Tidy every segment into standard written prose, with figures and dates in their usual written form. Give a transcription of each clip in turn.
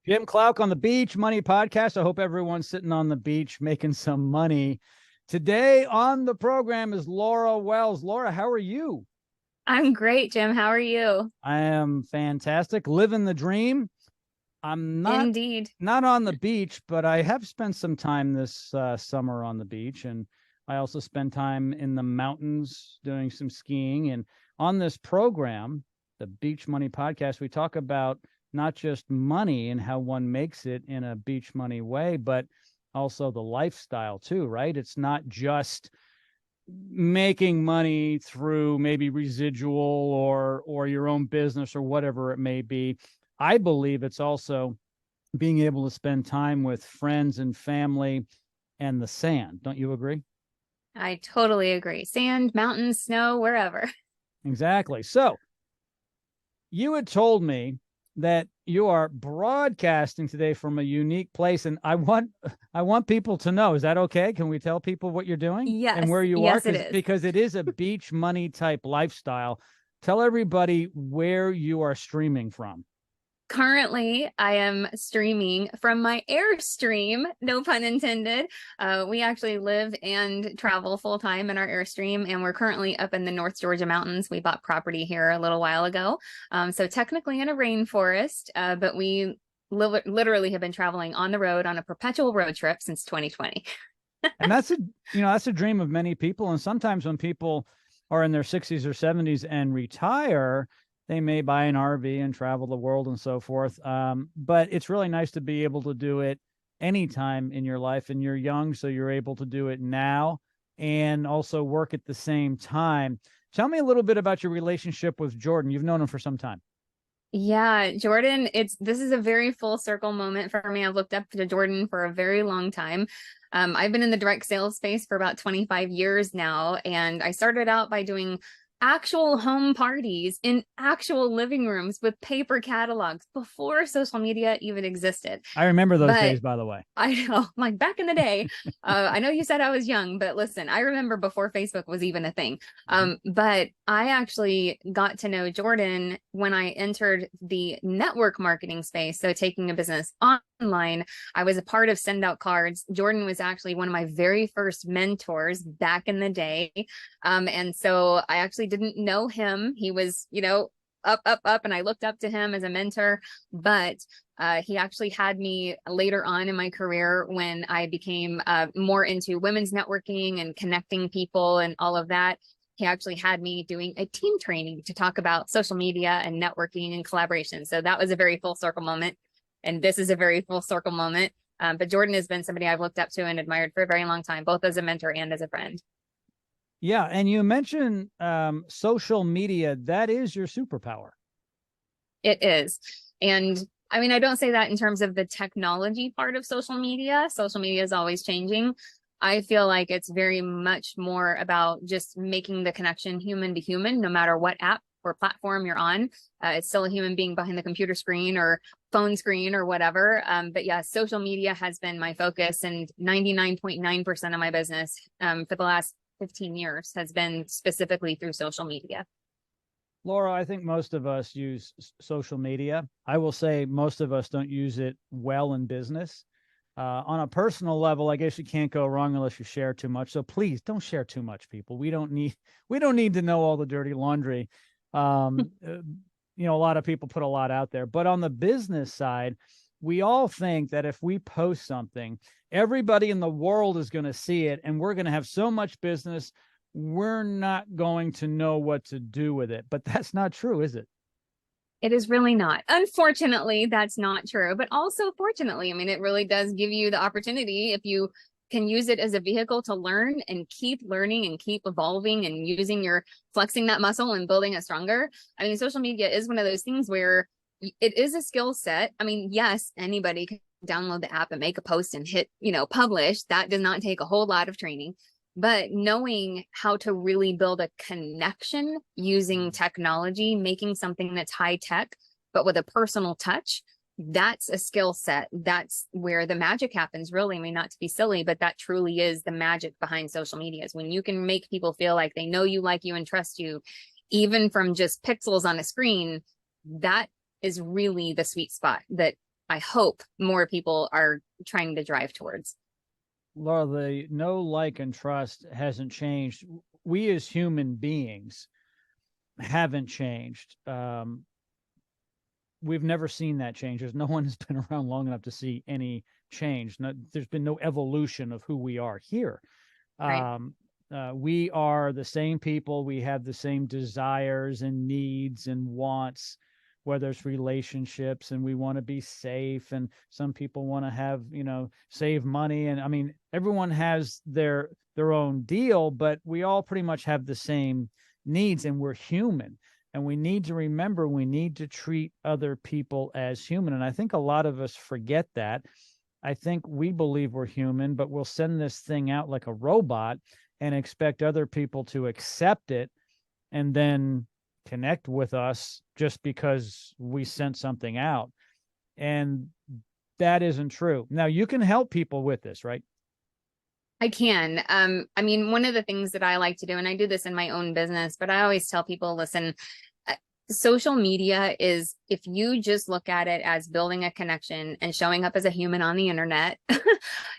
Jim Klauck on the Beach Money Podcast. I hope everyone's sitting on the beach making some money. Today on the program is Laura Wells. Laura, how are you? I'm great, Jim. How are you? I am fantastic. Living the dream. I'm Indeed. not on the beach, but I have spent some time this summer on the beach, and I also spend time in the mountains doing some skiing. And on this program, the Beach Money Podcast, we talk about not just money and how one makes it in a beach money way, but also the lifestyle too, right? It's not just making money through maybe residual or your own business or whatever it may be. I believe it's also being able to spend time with friends and family and the sand. Don't you agree? I totally agree. Sand, mountains, snow, wherever. Exactly. So you had told me that you are broadcasting today from a unique place, and I want people to know. Is that okay? Can we tell people what you're doing and Yes. where you Yes, are? it is. Because it is a beach money type lifestyle. Tell everybody where you are streaming from. Currently, I am streaming from my Airstream, no pun intended. We actually live and travel full time in our Airstream, and we're currently up in the North Georgia mountains. We bought property here a little while ago. So technically in a rainforest, but we literally have been traveling on the road on a perpetual road trip since 2020. And that's a dream of many people. And sometimes when people are in their 60s or 70s and retire, they may buy an RV and travel the world and so forth. But it's really nice to be able to do it anytime in your life, and you're young, so you're able to do it now and also work at the same time. Tell me a little bit about your relationship with Jordan. You've known him for some time. Yeah, Jordan, this is a very full circle moment for me. I've looked up to Jordan for a very long time. I've been in the direct sales space for about 25 years now, and I started out by doing actual home parties in actual living rooms with paper catalogs before social media even existed. I remember those days, by the way. I know, like back in the day. I know you said I was young, but listen, I remember before Facebook was even a thing. But I actually got to know Jordan when I entered the network marketing space. So taking a business online, I was a part of Send Out Cards. Jordan was actually one of my very first mentors back in the day. And so I actually didn't know him. He was, up, and I looked up to him as a mentor, but he actually had me later on in my career when I became more into women's networking and connecting people and all of that. He actually had me doing a team training to talk about social media and networking and collaboration. So that was a very full circle moment. And this is a very full circle moment. But Jordan has been somebody I've looked up to and admired for a very long time, both as a mentor and as a friend. Yeah. And you mentioned social media. That is your superpower. It is. And I mean, I don't say that in terms of the technology part of social media. Social media is always changing. I feel like it's very much more about just making the connection human to human, no matter what app or platform you're on. It's still a human being behind the computer screen or phone screen or whatever. But yeah, social media has been my focus, and 99.9% of my business for the last 15 years has been specifically through social media. Laura, I think most of us use social media. I will say most of us don't use it well in business. On a personal level, I guess you can't go wrong unless you share too much. So please don't share too much, people. We don't need to know all the dirty laundry. A lot of people put a lot out there, but on the business side, we all think that if we post something, everybody in the world is going to see it, and we're going to have so much business, we're not going to know what to do with it. But that's not true, is it? It is really not. Unfortunately, that's not true. But also, fortunately, I mean, it really does give you the opportunity, if you can use it as a vehicle to learn and keep learning and keep evolving and flexing that muscle and building it stronger. I mean, social media is one of those things where it is a skill set. I mean, yes, anybody can download the app and make a post and hit, publish. That does not take a whole lot of training. But knowing how to really build a connection using technology, making something that's high tech, but with a personal touch, that's a skill set. That's where the magic happens, really. I mean, not to be silly, but that truly is the magic behind social media, is when you can make people feel like they know you, like you, and trust you, even from just pixels on a screen. That is really the sweet spot that I hope more people are trying to drive towards. Laura, the know, like, and trust hasn't changed. We as human beings haven't changed. We've never seen that change. There's no one has been around long enough to see any change. There's been no evolution of who we are here. Right. We are the same people. We have the same desires and needs and wants, whether it's relationships, and we want to be safe. And some people want to have, save money. And I mean, everyone has their own deal, but we all pretty much have the same needs, and we're human. And we need to remember, we need to treat other people as human. And I think a lot of us forget that. I think we believe we're human, but we'll send this thing out like a robot and expect other people to accept it and then connect with us just because we sent something out. And that isn't true. Now, you can help people with this, right? I can. I mean, one of the things that I like to do, and I do this in my own business, but I always tell people, listen, social media is, if you just look at it as building a connection and showing up as a human on the internet,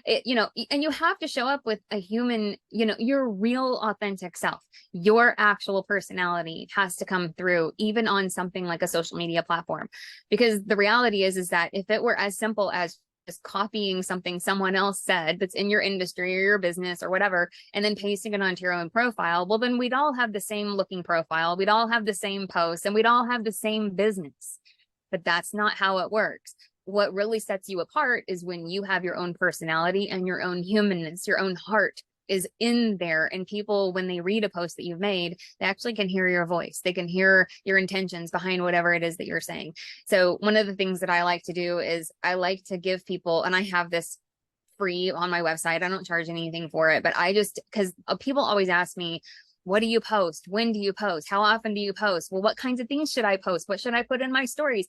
and you have to show up with a human, your real authentic self, your actual personality has to come through, even on something like a social media platform. Because the reality is that if it were as simple as just copying something someone else said that's in your industry or your business or whatever, and then pasting it onto your own profile, well, then we'd all have the same looking profile. We'd all have the same posts, and we'd all have the same business. But that's not how it works. What really sets you apart is when you have your own personality and your own humanness, your own heart is in there. And people, when they read a post that you've made, they actually can hear your voice. They can hear your intentions behind whatever it is that you're saying. So one of the things that I like to do is I like to give people, and I have this free on my website, I don't charge anything for it, but because people always ask me, what do you post? When do you post? How often do you post? Well, what kinds of things should I post? What should I put in my stories?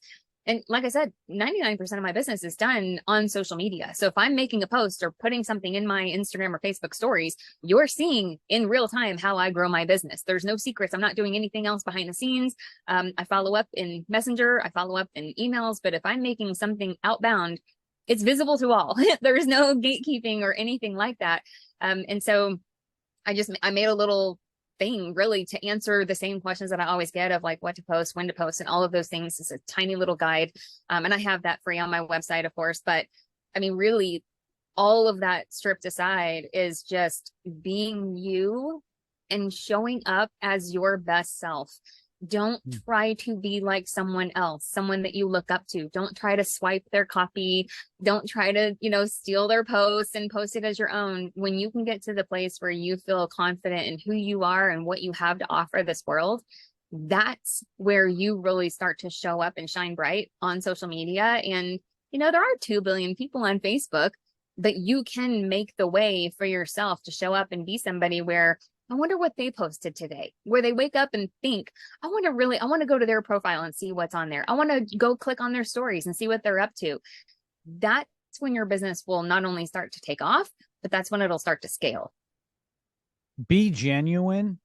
And like I said, 99% of my business is done on social media. So if I'm making a post or putting something in my Instagram or Facebook stories, you're seeing in real time how I grow my business. There's no secrets. I'm not doing anything else behind the scenes. I follow up in Messenger. I follow up in emails. But if I'm making something outbound, it's visible to all. There's no gatekeeping or anything like that. And so I made a little thing really to answer the same questions that I always get of like what to post, when to post, and all of those things. It's a tiny little guide. And I have that free on my website, of course. But I mean, really, all of that stripped aside is just being you and showing up as your best self. Don't try to be like someone else, someone that you look up to. Don't try to swipe their copy. Don't try to, steal their posts and post it as your own. When you can get to the place where you feel confident in who you are and what you have to offer this world, that's where you really start to show up and shine bright on social media. And, there are 2 billion people on Facebook, but you can make the way for yourself to show up and be somebody where, I wonder what they posted today, where they wake up and think, I want to go to their profile and see what's on there. I want to go click on their stories and see what they're up to. That's when your business will not only start to take off, but that's when it'll start to scale. Be genuine.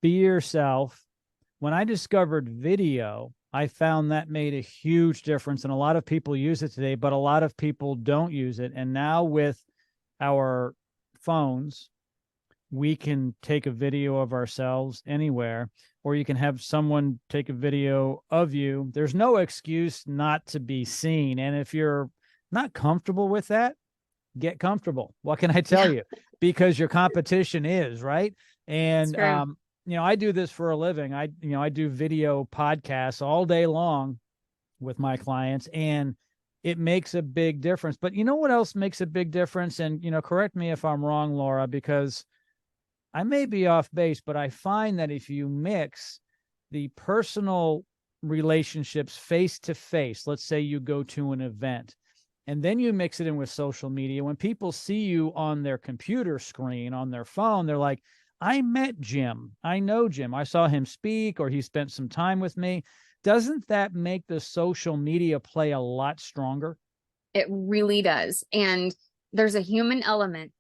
Be yourself. When I discovered video, I found that made a huge difference. And a lot of people use it today, but a lot of people don't use it. And now with our phones, we can take a video of ourselves anywhere, or you can have someone take a video of you. There's no excuse not to be seen. And if you're not comfortable with that, get comfortable. What can I tell you? Because your competition is, right? And, I do this for a living. I do video podcasts all day long with my clients, and it makes a big difference. But you know what else makes a big difference? And, correct me if I'm wrong, Laura, because I may be off base, but I find that if you mix the personal relationships face to face, let's say you go to an event, and then you mix it in with social media, when people see you on their computer screen, on their phone, they're like, I met Jim. I know Jim. I saw him speak, or he spent some time with me. Doesn't that make the social media play a lot stronger? It really does. And there's a human element,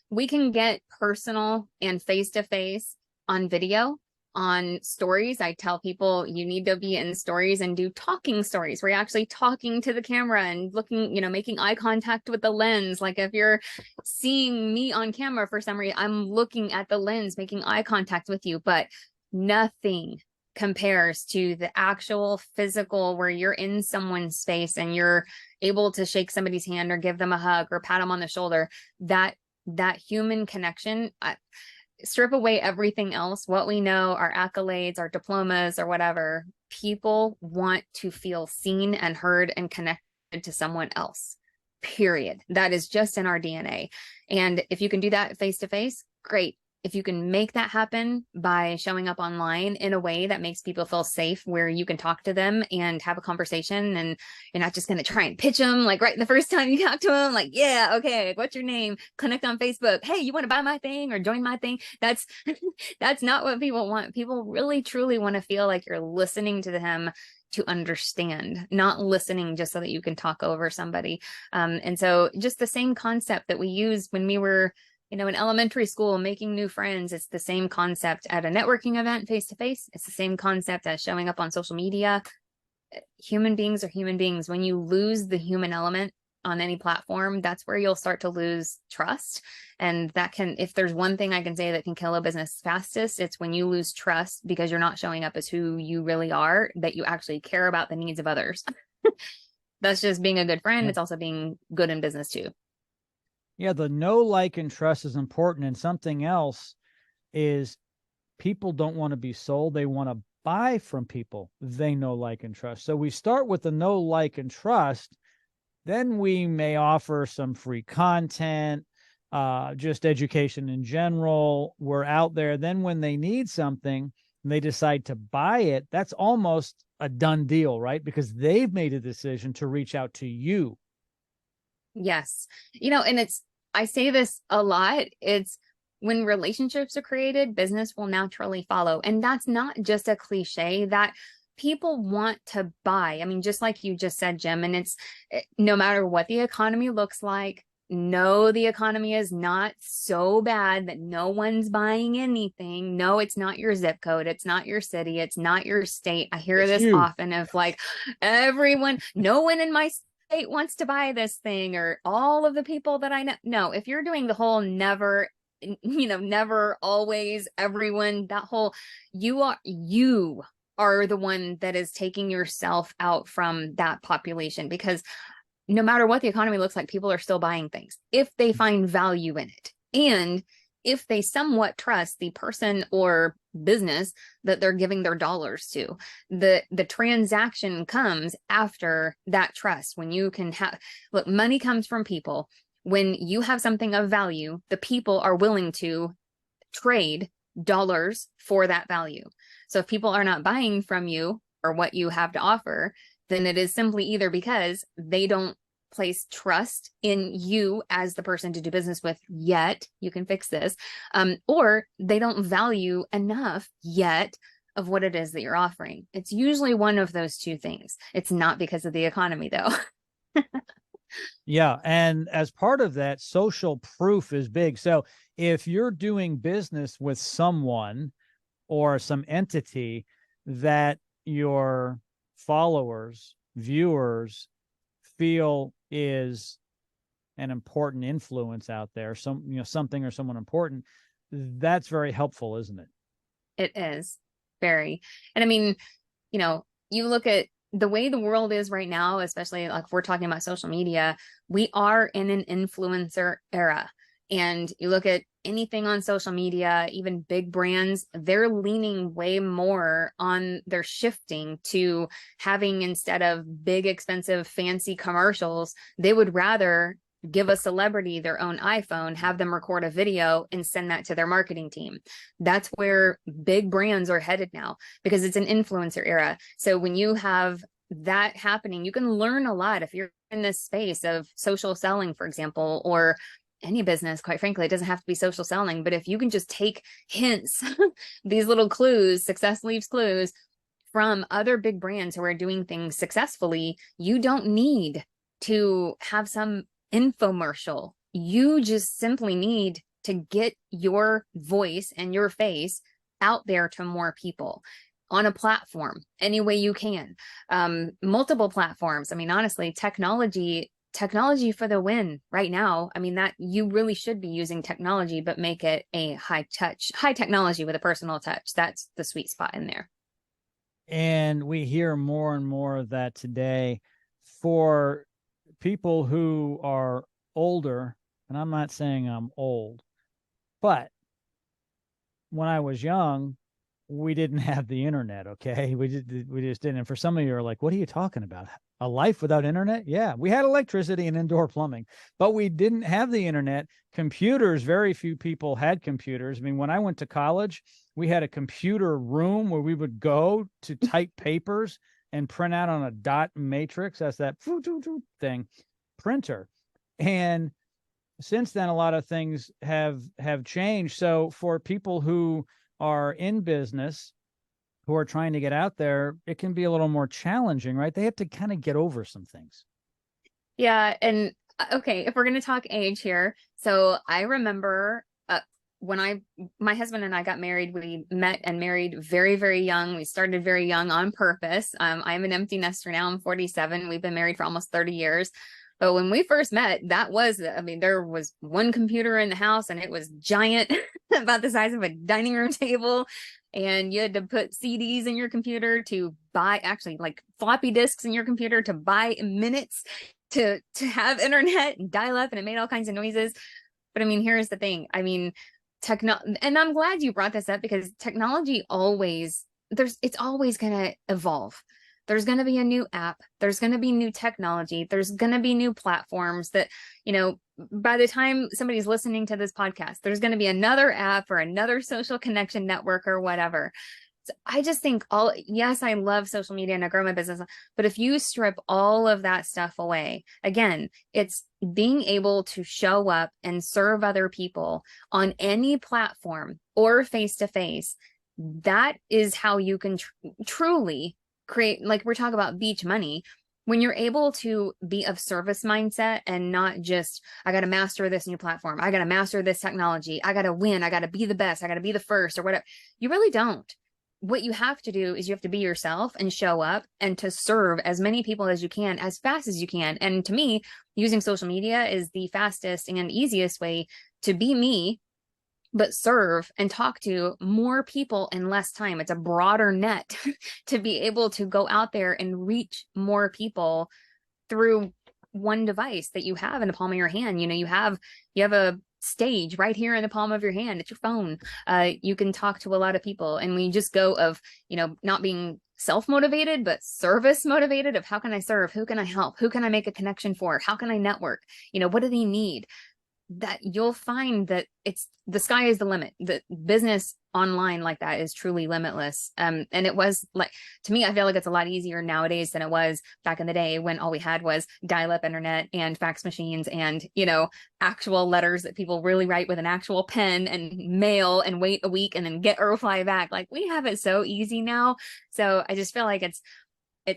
we can get personal and face-to-face on video. on stories. I tell people you need to be in stories and do talking stories where you're actually talking to the camera and looking, making eye contact with the lens. Like if you're seeing me on camera for some reason, I'm looking at the lens, making eye contact with you, but nothing compares to the actual physical where you're in someone's space and you're able to shake somebody's hand or give them a hug or pat them on the shoulder. That human connection, strip away everything else, what we know, our accolades, our diplomas, or whatever. People want to feel seen and heard and connected to someone else, period. That is just in our DNA. And if you can do that face to face, great. If you can make that happen by showing up online in a way that makes people feel safe, where you can talk to them and have a conversation, and you're not just going to try and pitch them like right the first time you talk to them, like, yeah, okay, what's your name? Connect on Facebook. Hey, you want to buy my thing or join my thing? That's not what people want. People really, truly want to feel like you're listening to them to understand, not listening just so that you can talk over somebody. And so just the same concept that we used when we were in elementary school, making new friends. It's the same concept at a networking event face to face. It's the same concept as showing up on social media. Human beings are human beings. When you lose the human element on any platform, that's where you'll start to lose trust. And that can, if there's one thing I can say that can kill a business fastest, it's when you lose trust because you're not showing up as who you really are, that you actually care about the needs of others. That's just being a good friend. It's also being good in business too. Yeah, the know, like, and trust is important. And something else is people don't want to be sold. They want to buy from people they know, like, and trust. So we start with the know, like, and trust. Then we may offer some free content, just education in general. We're out there. Then when they need something and they decide to buy it, that's almost a done deal, right? Because they've made a decision to reach out to you. Yes. And I say this a lot. It's when relationships are created, business will naturally follow. And that's not just a cliche, that people want to buy. I mean, just like you just said, Jim, and it's no matter what the economy looks like, no, the economy is not so bad that no one's buying anything. No, it's not your zip code. It's not your city. It's not your state. I hear this often of like no one in my state wants to buy this thing, or all of the people that I know. No, if you're doing the whole never, never, always, everyone, that whole, you are the one that is taking yourself out from that population, because no matter what the economy looks like, people are still buying things if they find value in it. And if they somewhat trust the person or business that they're giving their dollars to. The transaction comes after that trust. When you can look, money comes from people. When you have something of value, the people are willing to trade dollars for that value. So if people are not buying from you or what you have to offer, then it is simply either because they don't place trust in you as the person to do business with yet. You can fix this. Or they don't value enough yet of what it is that you're offering. It's usually one of those two things. It's not because of the economy, though. Yeah. And as part of that, social proof is big. So if you're doing business with someone or some entity that your followers, viewers feel is an important influence out there, something or someone important, that's very helpful, isn't it? It is very. And I mean, you look at the way the world is right now, especially like if we're talking about social media, we are in an influencer era. And you look at anything on social media, even big brands, they're leaning way more on, they're shifting to having, instead of big, expensive, fancy commercials, they would rather give a celebrity their own iPhone, have them record a video and send that to their marketing team. That's where big brands are headed now, because it's an influencer era. So when you have that happening, you can learn a lot if you're in this space of social selling, for example, or any business, quite frankly. It doesn't have to be social selling, but if you can just take hints, these little clues, success leaves clues, from other big brands who are doing things successfully, you don't need to have some infomercial. You just simply need to get your voice and your face out there to more people on a platform any way you can. Multiple platforms. I mean, honestly, technology for the win right now. I mean, that you really should be using technology, but make it a high technology with a personal touch. That's the sweet spot in there. And we hear more and more of that today for people who are older. And I'm not saying I'm old, but when I was young, we didn't have the internet. Okay. We just didn't. And for some of you are like, what are you talking about? A life without internet? Yeah. We had electricity and indoor plumbing, but we didn't have the internet. Computers, very few people had computers. I mean, when I went to college, we had a computer room where we would go to type papers and print out on a dot matrix. That's that thing, printer. And since then, a lot of things have changed. So for people who are in business, who are trying to get out there, it can be a little more challenging, right? They have to kind of get over some things. Yeah. And okay, if we're going to talk age here. So I remember when my husband and I got married, we met and married very, very young. We started very young on purpose. I'm an empty nester now. I'm 47. We've been married for almost 30 years. But when we first met, there was one computer in the house and it was giant, about the size of a dining room table. And you had to put CDs in your computer to buy, actually like floppy disks in your computer to buy minutes to have internet and dial up, and it made all kinds of noises. But I mean, here's the thing. I mean, and I'm glad you brought this up, because technology it's always going to evolve. There's going to be a new app. There's going to be new technology. There's going to be new platforms that, by the time somebody's listening to this podcast, there's going to be another app or another social connection network or whatever. So I just think yes, I love social media and I grow my business, but if you strip all of that stuff away, again, it's being able to show up and serve other people on any platform or face-to-face. That is how you can truly create, like we're talking about beach money, when you're able to be of service mindset and not just, I got to master this new platform, I got to master this technology, I got to win, I got to be the best, I got to be the first or whatever. You really don't. What you have to do is you have to be yourself and show up and to serve as many people as you can, as fast as you can. And to me, using social media is the fastest and easiest way to be me, but serve and talk to more people in less time. It's a broader net to be able to go out there and reach more people through one device that you have in the palm of your hand. You have a stage right here in the palm of your hand. It's your phone. You can talk to a lot of people, and we just go of, not being self-motivated, but service motivated, of how can I serve? Who can I help? Who can I make a connection for? How can I network? What do they need? That you'll find that the sky is the limit. The business online like that is truly limitless. And it was like, to me, I feel like it's a lot easier nowadays than it was back in the day when all we had was dial-up internet and fax machines and, actual letters that people really write with an actual pen and mail and wait a week and then get a reply back. Like, we have it so easy now. So I just feel like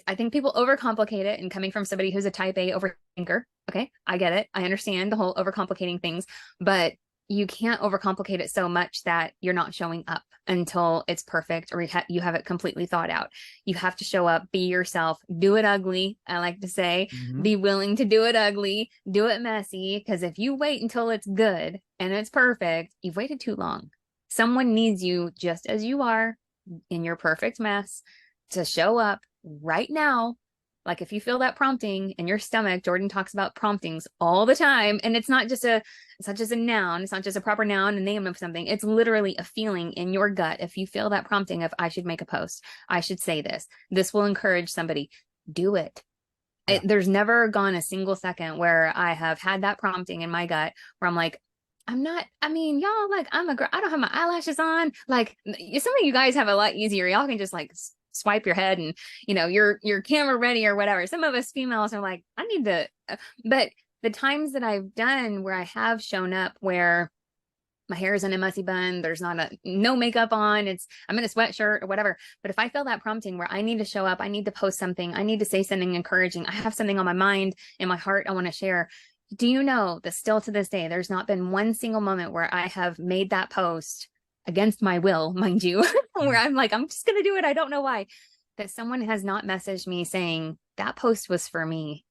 I think people overcomplicate it, and coming from somebody who's a type A overthinker. Okay. I get it. I understand the whole overcomplicating things, but you can't overcomplicate it so much that you're not showing up until it's perfect, or you have it completely thought out. You have to show up, be yourself, do it ugly. I like to say, be willing to do it ugly, do it messy. Because if you wait until it's good and it's perfect, you've waited too long. Someone needs you just as you are, in your perfect mess, to show up right now. Like, if you feel that prompting in your stomach, Jordan talks about promptings all the time, and it's not just a noun, it's not just a proper noun, a name of something. It's literally a feeling in your gut. If you feel that prompting of, I should make a post, I should say this will encourage somebody, do it. Yeah. There's never gone a single second where I have had that prompting in my gut where I'm like, y'all, like, I'm a girl, I don't have my eyelashes on. Like, some of you guys have a lot easier. Y'all can just like swipe your head and you're camera ready or whatever. Some of us females are like, I need to, but the times that I've done where I have shown up, where my hair is in a messy bun, there's no makeup on, I'm in a sweatshirt or whatever. But if I feel that prompting where I need to show up, I need to post something, I need to say something encouraging, I have something on my mind, in my heart, I want to share. Do you know that still to this day, there's not been one single moment where I have made that post against my will, mind you, where I'm like, I'm just going to do it. I don't know why. That someone has not messaged me saying that post was for me.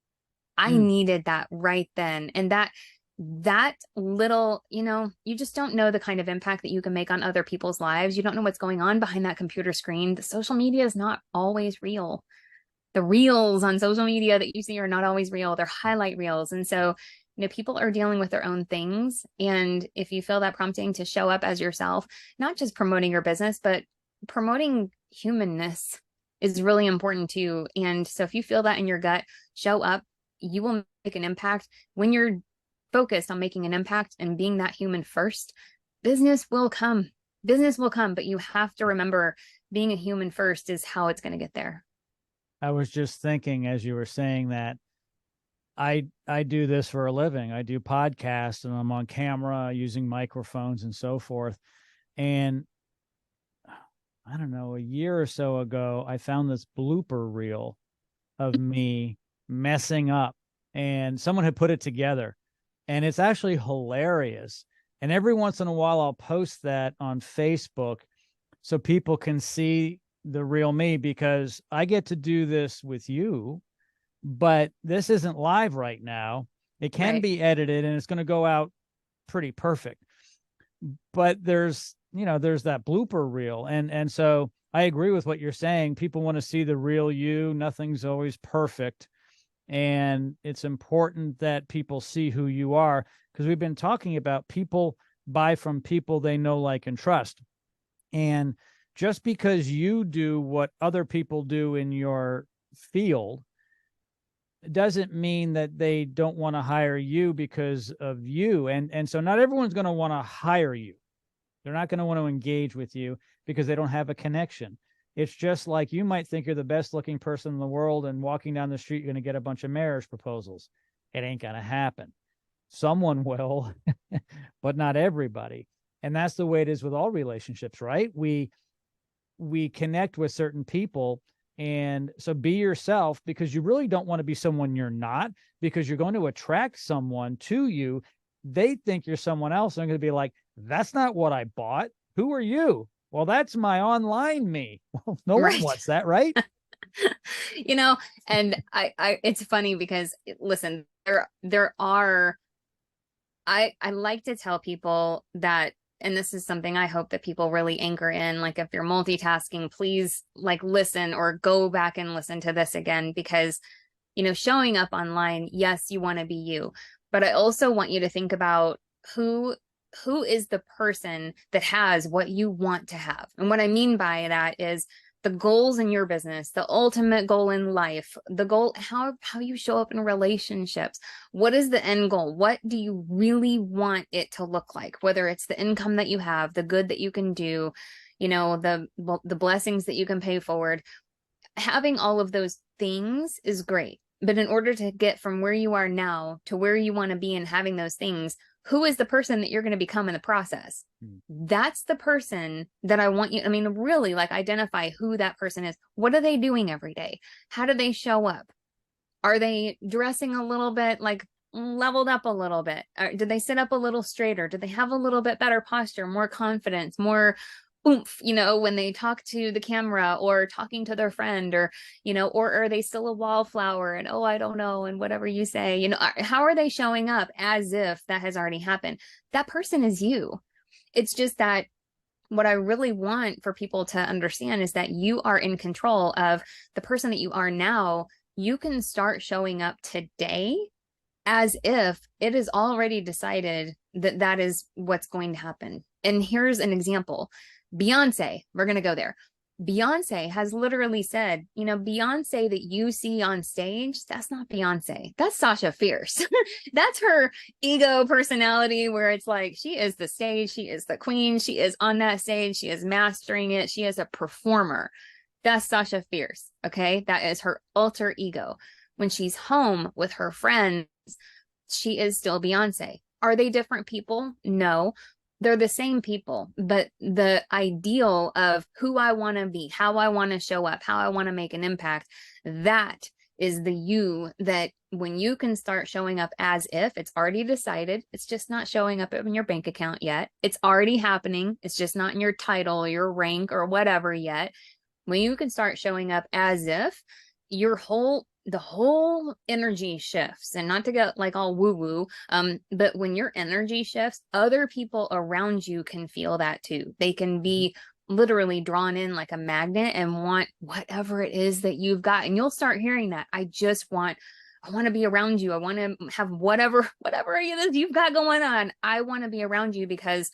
I needed that right then. And that little, you just don't know the kind of impact that you can make on other people's lives. You don't know what's going on behind that computer screen. The social media is not always real. The reels on social media that you see are not always real. They're highlight reels. And so, people are dealing with their own things. And if you feel that prompting to show up as yourself, not just promoting your business, but promoting humanness is really important too. And so if you feel that in your gut, show up. You will make an impact. When you're focused on making an impact and being that human first, business will come. Business will come, but you have to remember being a human first is how it's going to get there. I was just thinking as you were saying that I do this for a living. I do podcasts and I'm on camera using microphones and so forth. And I don't know, a year or so ago, I found this blooper reel of me messing up, and someone had put it together, and it's actually hilarious. And every once in a while, I'll post that on Facebook so people can see the real me, because I get to do this with you, but this isn't live right now. It can be edited and it's going to go out pretty perfect. But there's that blooper reel. And so I agree with what you're saying. People want to see the real you. Nothing's always perfect. And it's important that people see who you are, because we've been talking about people buy from people they know, like, and trust. And just because you do what other people do in your field doesn't mean that they don't want to hire you because of you. And so not everyone's going to want to hire you. They're not going to want to engage with you because they don't have a connection. It's just like you might think you're the best looking person in the world, and walking down the street, you're going to get a bunch of marriage proposals. It ain't going to happen. Someone will, but not everybody. And that's the way it is with all relationships, right? We connect with certain people. And so be yourself, because you really don't want to be someone you're not, because you're going to attract someone to you. They think you're someone else. And they're going to be like, that's not what I bought. Who are you? Well, that's my online me. Well, no one wants that, right? And I it's funny because, listen, there are, I like to tell people that, and this is something I hope that people really anchor in, like, if you're multitasking, please, like, listen or go back and listen to this again, because, showing up online, yes, you want to be you, but I also want you to think about who is the person that has what you want to have. And what I mean by that is the goals in your business, the ultimate goal in life, the goal, how you show up in relationships. What is the end goal? What do you really want it to look like? Whether it's the income that you have, the good that you can do, the blessings that you can pay forward. Having all of those things is great. But in order to get from where you are now to where you want to be and having those things, who is the person that you're going to become in the process? That's the person that I want you. Really, like, identify who that person is. What are they doing every day? How do they show up? Are they dressing a little bit, like, leveled up a little bit? Did they sit up a little straighter? Did they have a little bit better posture, more confidence, more oomph, when they talk to the camera or talking to their friend, or are they still a wallflower and, oh, I don't know, and whatever you say, how are they showing up as if that has already happened? That person is you. It's just that what I really want for people to understand is that you are in control of the person that you are now. You can start showing up today as if it is already decided that that is what's going to happen. And here's an example. Beyonce, we're going to go there. Beyonce has literally said, Beyonce that you see on stage, that's not Beyonce. That's Sasha Fierce. That's her ego personality, where it's like, she is the stage. She is the queen. She is on that stage. She is mastering it. She is a performer. That's Sasha Fierce. Okay. That is her alter ego. When she's home with her friends, she is still Beyonce. Are they different people? No. They're the same people, but the ideal of who I want to be, how I want to show up, how I want to make an impact, that is the you that when you can start showing up as if it's already decided, it's just not showing up in your bank account yet. It's already happening. It's just not in your title, your rank, or whatever yet. When you can start showing up as if, the whole energy shifts. And not to get like all woo woo, but when your energy shifts, other people around you can feel that too. They can be literally drawn in like a magnet and want whatever it is that you've got. And you'll start hearing that. I want to be around you. I want to have whatever it is you've got going on. I want to be around you because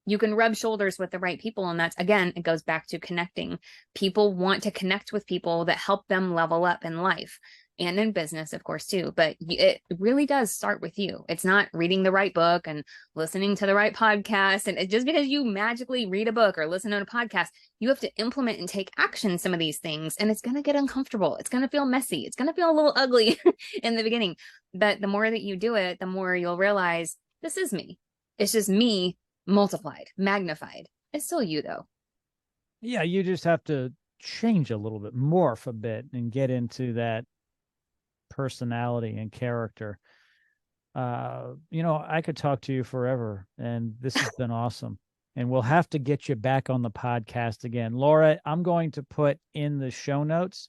you can rub shoulders with the right people. And that's, again, it goes back to connecting. People want to connect with people that help them level up in life and in business, of course, too. But it really does start with you. It's not reading the right book and listening to the right podcast. And just because you magically read a book or listen to a podcast, you have to implement and take action some of these things. And it's going to get uncomfortable. It's going to feel messy. It's going to feel a little ugly in the beginning. But the more that you do it, the more you'll realize this is me. It's just me multiplied, magnified. It's still you, though. Yeah, you just have to change a little bit, morph a bit, and get into that personality and character. I could talk to you forever, and this has been awesome. And we'll have to get you back on the podcast again. Laura, I'm going to put in the show notes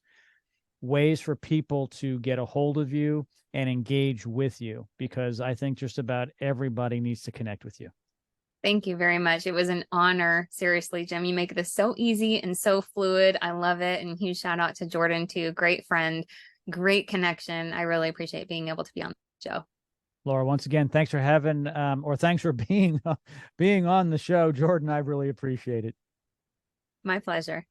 ways for people to get a hold of you and engage with you, because I think just about everybody needs to connect with you. Thank you very much. It was an honor. Seriously, Jim, you make this so easy and so fluid. I love it. And huge shout out to Jordan too. Great friend, great connection. I really appreciate being able to be on the show. Laura, once again, thanks for thanks for being on the show. Jordan, I really appreciate it. My pleasure.